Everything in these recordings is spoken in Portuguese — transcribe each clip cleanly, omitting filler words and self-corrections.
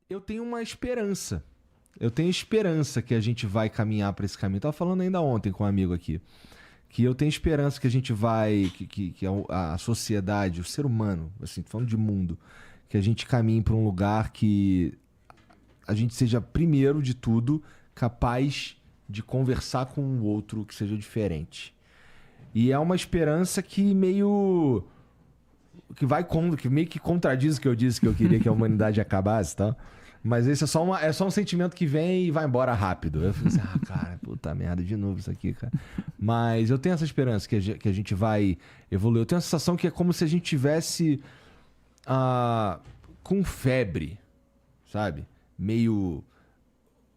Eu tenho uma esperança. Eu tenho esperança que a gente vai caminhar para esse caminho. Eu tava falando ainda ontem com um amigo aqui. Que eu tenho esperança que a gente vai... Que a sociedade, o ser humano, assim, falando de mundo, que a gente caminhe para um lugar que a gente seja, primeiro de tudo, capaz de conversar com o outro que seja diferente. E é uma esperança que meio... que meio que contradiz o que eu disse que eu queria que a humanidade acabasse, tá? Mas esse é só um sentimento que vem e vai embora rápido. Eu fico assim, cara, puta merda, de novo isso aqui, cara. Mas eu tenho essa esperança que a gente vai evoluir. Eu tenho a sensação que é como se a gente tivesse com febre, sabe? Meio...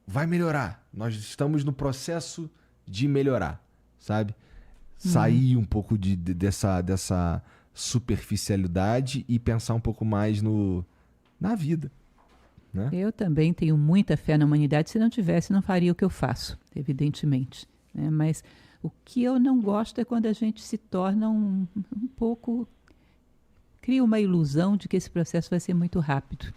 Vai melhorar. Nós estamos no processo de melhorar, sabe? Sair um pouco dessa superficialidade e pensar um pouco mais na vida. Né? Eu também tenho muita fé na humanidade. Se não tivesse, não faria o que eu faço, evidentemente. Né? Mas o que eu não gosto é quando a gente se torna um pouco... Cria uma ilusão de que esse processo vai ser muito rápido.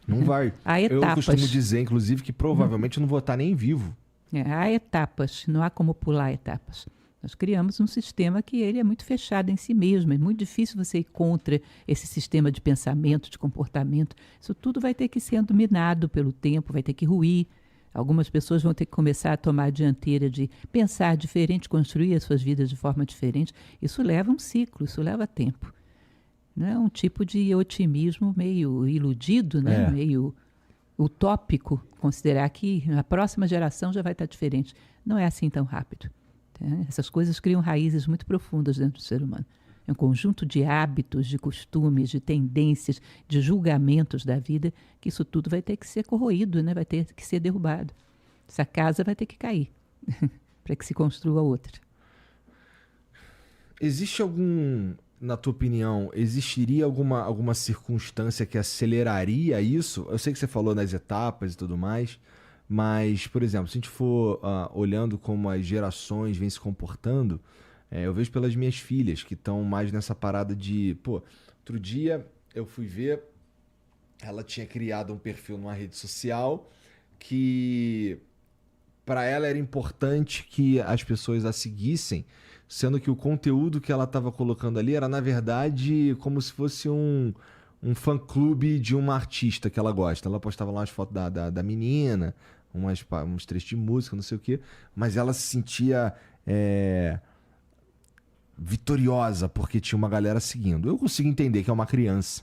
Não vai. Há etapas. Eu costumo dizer, inclusive, que provavelmente eu não vou estar nem vivo. Há etapas, não há como pular etapas. Nós criamos um sistema que ele é muito fechado em si mesmo. É muito difícil você ir contra esse sistema de pensamento, de comportamento. Isso tudo vai ter que ser dominado pelo tempo, vai ter que ruir. Algumas pessoas vão ter que começar a tomar a dianteira de pensar diferente, construir as suas vidas de forma diferente. Isso leva um ciclo, isso leva tempo. Não é um tipo de otimismo meio iludido, né? Meio utópico, considerar que a próxima geração já vai estar diferente. Não é assim tão rápido. Essas coisas criam raízes muito profundas dentro do ser humano. É um conjunto de hábitos, de costumes, de tendências, de julgamentos da vida, que isso tudo vai ter que ser corroído, né? Vai ter que ser derrubado. Essa casa vai ter que cair para que se construa outra. Existe na tua opinião, existiria alguma circunstância que aceleraria isso? Eu sei que você falou nas etapas e tudo mais, mas, por exemplo, se a gente for olhando como as gerações vêm se comportando, eu vejo pelas minhas filhas que estão mais nessa parada de... Pô, outro dia eu fui ver, ela tinha criado um perfil numa rede social que para ela era importante que as pessoas a seguissem, sendo que o conteúdo que ela estava colocando ali era, na verdade, como se fosse um fã-clube de uma artista que ela gosta. Ela postava lá umas fotos da menina, uns trechos de música, não sei o quê, mas ela se sentia vitoriosa porque tinha uma galera seguindo. Eu consigo entender que é uma criança,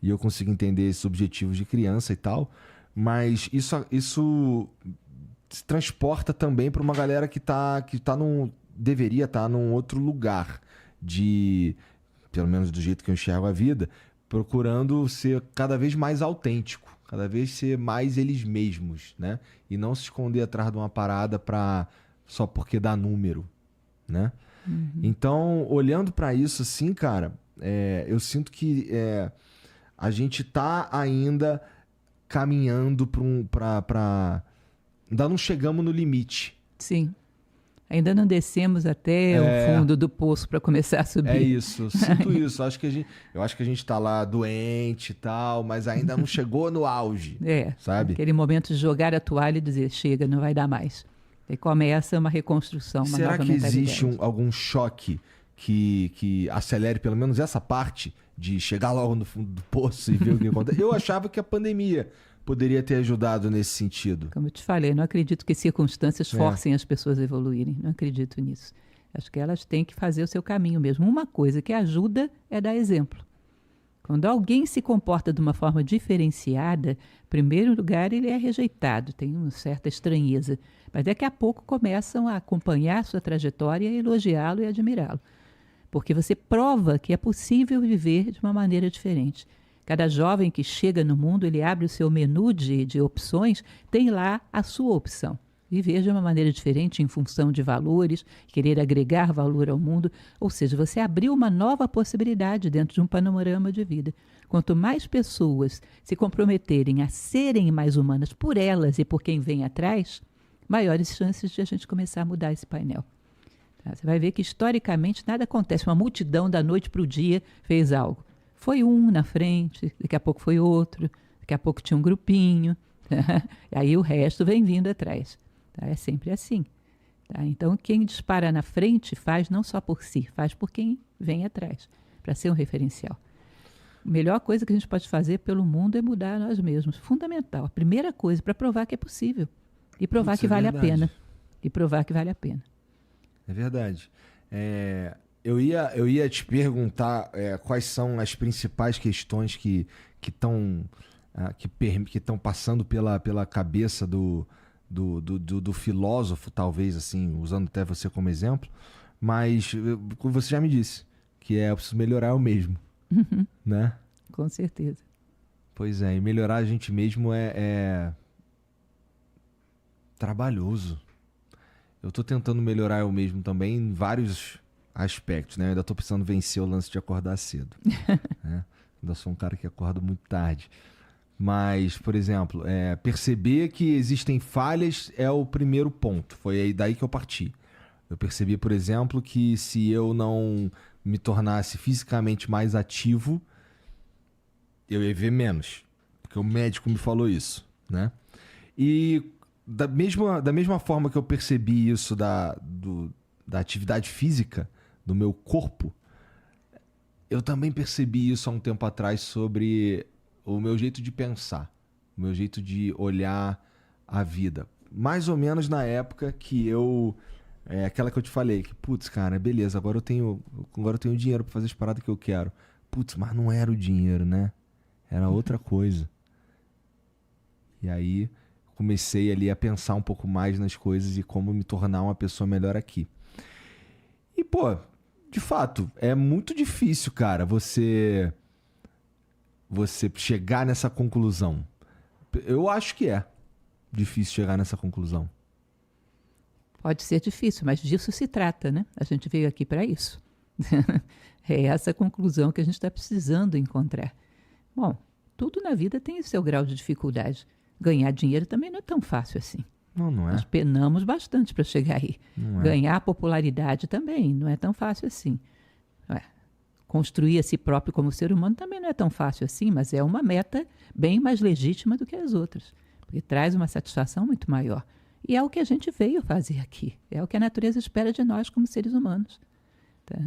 e eu consigo entender esses objetivos de criança e tal, mas isso se transporta também para uma galera que deveria estar num outro lugar, pelo menos do jeito que eu enxergo a vida, procurando ser cada vez mais autêntico, cada vez ser mais eles mesmos, né? E não se esconder atrás de uma parada só porque dá número, né? Uhum. Então, olhando para isso assim, cara, eu sinto que a gente tá ainda caminhando para ainda não chegamos no limite. Sim. Ainda não descemos até o fundo do poço para começar a subir. É isso, eu sinto isso. Eu acho que a gente tá lá doente e tal, mas ainda não chegou no auge, sabe? Aquele momento de jogar a toalha e dizer, chega, não vai dar mais. E começa uma reconstrução, uma nova mentalidade. Será que existe algum choque que acelere pelo menos essa parte de chegar logo no fundo do poço e ver o que acontece? Eu achava que a pandemia poderia ter ajudado nesse sentido. Como eu te falei, não acredito que circunstâncias forcem as pessoas a evoluírem. Não acredito nisso. Acho que elas têm que fazer o seu caminho mesmo. Uma coisa que ajuda é dar exemplo. Quando alguém se comporta de uma forma diferenciada, em primeiro lugar, ele é rejeitado, tem uma certa estranheza. Mas daqui a pouco começam a acompanhar a sua trajetória, elogiá-lo e admirá-lo. Porque você prova que é possível viver de uma maneira diferente. Cada jovem que chega no mundo, ele abre o seu menu de opções, tem lá a sua opção. Viver de uma maneira diferente em função de valores, querer agregar valor ao mundo. Ou seja, você abriu uma nova possibilidade dentro de um panorama de vida. Quanto mais pessoas se comprometerem a serem mais humanas por elas e por quem vem atrás, maiores chances de a gente começar a mudar esse painel. Tá? Você vai ver que, historicamente, nada acontece. Uma multidão da noite para o dia fez algo. Foi um na frente, daqui a pouco foi outro. daqui a pouco tinha um grupinho, aí o resto vem vindo atrás. Tá? É sempre assim. Tá? Então, quem dispara na frente faz não só por si, faz por quem vem atrás, para ser um referencial. A melhor coisa que a gente pode fazer pelo mundo é mudar nós mesmos. Fundamental. A primeira coisa para provar que é possível. E provar que vale a pena. E provar que vale a pena. É verdade. Eu ia te perguntar quais são as principais questões que estão passando pela cabeça do filósofo, talvez, assim, usando até você como exemplo, mas você já me disse que eu preciso melhorar eu mesmo, né? Com certeza. Pois é, e melhorar a gente mesmo é trabalhoso. Eu tô tentando melhorar eu mesmo também em vários aspectos, né? Eu ainda tô precisando vencer o lance de acordar cedo, né? Ainda sou um cara que acorda muito tarde. Mas, por exemplo, perceber que existem falhas é o primeiro ponto. Foi aí daí que eu parti. Eu percebi, por exemplo, que se eu não me tornasse fisicamente mais ativo, eu ia ver menos. Porque o médico me falou isso, né? E da mesma forma que eu percebi isso da atividade física do meu corpo, eu também percebi isso há um tempo atrás sobre o meu jeito de pensar, o meu jeito de olhar a vida. Mais ou menos na época que aquela que eu te falei, que, putz, cara, beleza, agora eu tenho dinheiro pra fazer as paradas que eu quero. Putz, mas não era o dinheiro, né? Era outra coisa. E aí comecei ali a pensar um pouco mais nas coisas e como me tornar uma pessoa melhor aqui. E, pô, de fato, é muito difícil, cara, você chegar nessa conclusão. Eu acho que é difícil chegar nessa conclusão. Pode ser difícil, mas disso se trata, né? A gente veio aqui para isso. É essa conclusão que a gente está precisando encontrar. Bom, tudo na vida tem o seu grau de dificuldade. Ganhar dinheiro também não é tão fácil assim. Não é. Nós penamos bastante para chegar aí. Ganhar popularidade também não é tão fácil assim. Construir a si próprio como ser humano também não é tão fácil assim, mas é uma meta bem mais legítima do que as outras, porque traz uma satisfação muito maior. E é o que a gente veio fazer aqui. É o que a natureza espera de nós como seres humanos. Tá?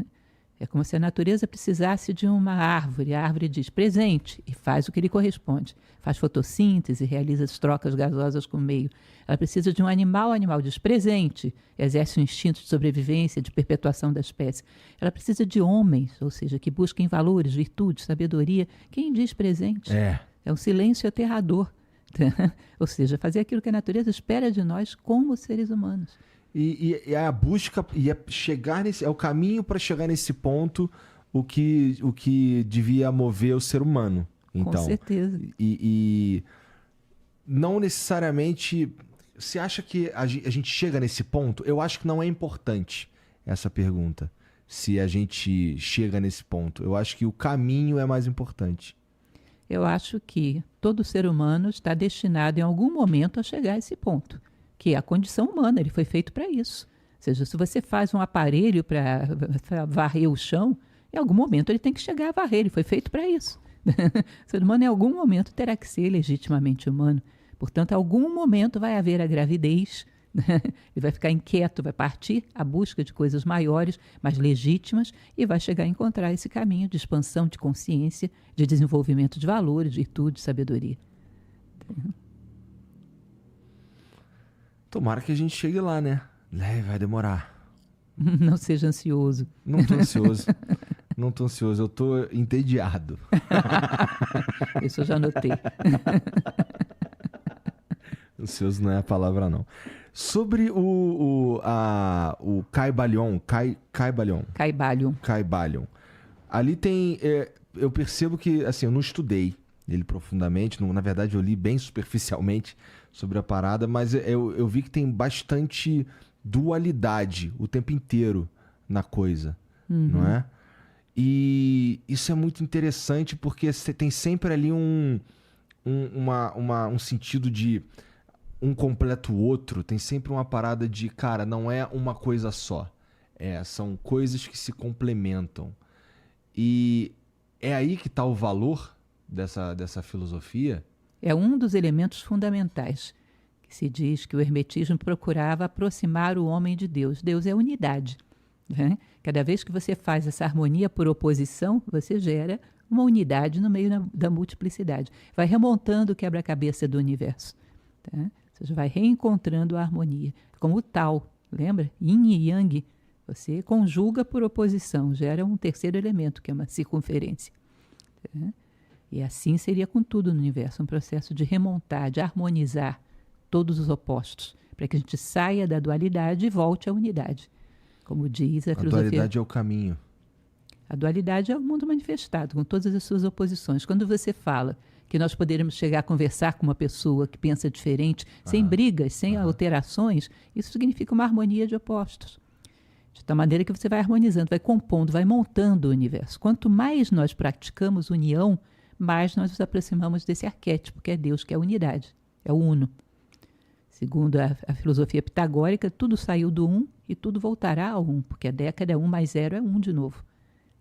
É como se a natureza precisasse de uma árvore. A árvore diz presente e faz o que lhe corresponde. Faz fotossíntese, realiza as trocas gasosas com o meio. Ela precisa de um animal, o animal diz presente, exerce um instinto de sobrevivência, de perpetuação da espécie. Ela precisa de homens, ou seja, que busquem valores, virtudes, sabedoria. Quem diz presente? É um silêncio aterrador. Ou seja, fazer aquilo que a natureza espera de nós como seres humanos. E a busca, chegar nesse, é o caminho para chegar nesse ponto o que devia mover o ser humano. Então, com certeza. E não necessariamente... Você acha que a gente chega nesse ponto? Eu acho que não é importante essa pergunta. Se a gente chega nesse ponto. Eu acho que o caminho é mais importante. Eu acho que todo ser humano está destinado em algum momento a chegar a esse ponto. Que é a condição humana, ele foi feito para isso. Ou seja, se você faz um aparelho para varrer o chão, em algum momento ele tem que chegar a varrer, ele foi feito para isso. O ser humano em algum momento terá que ser legitimamente humano. Portanto, em algum momento vai haver a gravidez, ele vai ficar inquieto, vai partir à busca de coisas maiores, mais legítimas, e vai chegar a encontrar esse caminho de expansão de consciência, de desenvolvimento de valores, virtude, sabedoria. Tomara que a gente chegue lá, né? Vai demorar. Não seja ansioso. Não tô ansioso. Não tô ansioso, eu tô entediado. Isso eu já notei. Ansioso não é a palavra, não. Sobre o Caibalion. Ali tem... eu percebo que, assim, eu não estudei ele profundamente. Na verdade, eu li bem superficialmente sobre a parada, mas eu vi que tem bastante dualidade o tempo inteiro na coisa, não é? E isso é muito interessante porque você tem sempre ali um sentido de um completa o outro, tem sempre uma parada de, cara, não é uma coisa só. São coisas que se complementam. E é aí que está o valor dessa filosofia, é um dos elementos fundamentais, que se diz que o hermetismo procurava aproximar o homem de Deus. Deus é unidade. Né? Cada vez que você faz essa harmonia por oposição, você gera uma unidade no meio da multiplicidade. Vai remontando o quebra-cabeça do universo. Tá? Você vai reencontrando a harmonia. Como o Tao, lembra? Yin e Yang. Você conjuga por oposição, gera um terceiro elemento, que é uma circunferência. Tá? E assim seria com tudo no universo, um processo de remontar, de harmonizar todos os opostos, para que a gente saia da dualidade e volte à unidade. Como diz a filosofia. A dualidade é o caminho. A dualidade é o mundo manifestado, com todas as suas oposições. Quando você fala que nós poderíamos chegar a conversar com uma pessoa que pensa diferente, sem brigas, sem alterações, isso significa uma harmonia de opostos. De tal maneira que você vai harmonizando, vai compondo, vai montando o universo. Quanto mais nós praticamos união, mais nós nos aproximamos desse arquétipo, que é Deus, que é a unidade, é o uno. Segundo a filosofia pitagórica, tudo saiu do um e tudo voltará ao um, porque a década é 1 mais 0 é 1 de novo.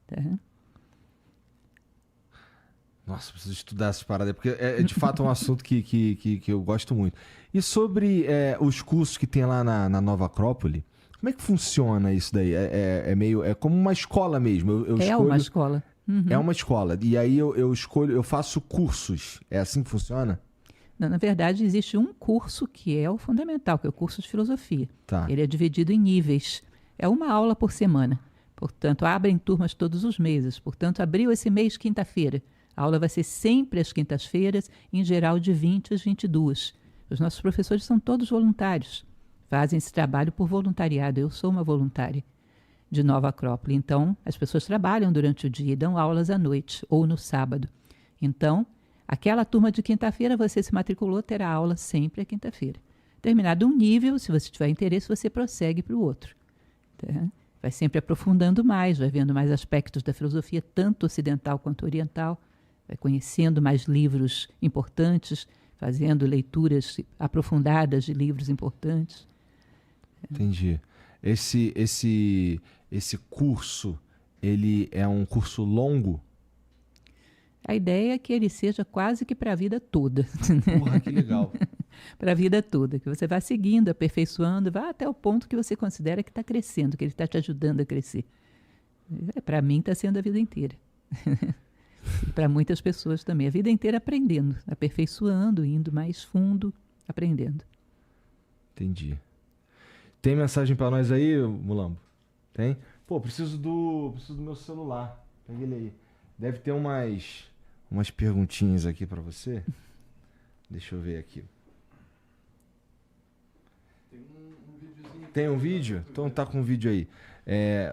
Tá? Nossa, preciso estudar essas paradas, porque é de fato um assunto que eu gosto muito. E sobre os cursos que tem lá na Nova Acrópole, como é que funciona isso daí? É como uma escola mesmo. Eu é escolho... uma escola. Uhum. É uma escola. E aí eu faço cursos. É assim que funciona? Não, na verdade, existe um curso que é o fundamental, que é o curso de filosofia. Tá. Ele é dividido em níveis. É uma aula por semana. Portanto, abrem turmas todos os meses. Portanto, abriu esse mês quinta-feira. A aula vai ser sempre às quintas-feiras, em geral de 20 às 22. Os nossos professores são todos voluntários. Fazem esse trabalho por voluntariado. Eu sou uma voluntária de Nova Acrópole. Então, as pessoas trabalham durante o dia e dão aulas à noite ou no sábado. Então, aquela turma de quinta-feira, você se matriculou, terá aula sempre à quinta-feira. Terminado um nível, se você tiver interesse, você prossegue para o outro. Tá? Vai sempre aprofundando mais, vai vendo mais aspectos da filosofia, tanto ocidental quanto oriental, vai conhecendo mais livros importantes, fazendo leituras aprofundadas de livros importantes. Entendi. Esse curso, ele é um curso longo? A ideia é que ele seja quase que para a vida toda. Porra, que legal. Para a vida toda, que você vá seguindo, aperfeiçoando, vá até o ponto que você considera que está crescendo, que ele está te ajudando a crescer. Para mim está sendo a vida inteira. E para muitas pessoas também. A vida inteira aprendendo, aperfeiçoando, indo mais fundo, aprendendo. Entendi. Tem mensagem para nós aí, Mulambo? Tem? Pô, preciso do meu celular. Pega ele aí. Deve ter umas perguntinhas aqui para você. Deixa eu ver aqui. Tem um vídeo? Então tá com um vídeo aí.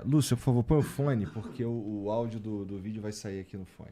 Lúcio, por favor, põe o fone, porque o áudio do vídeo vai sair aqui no fone.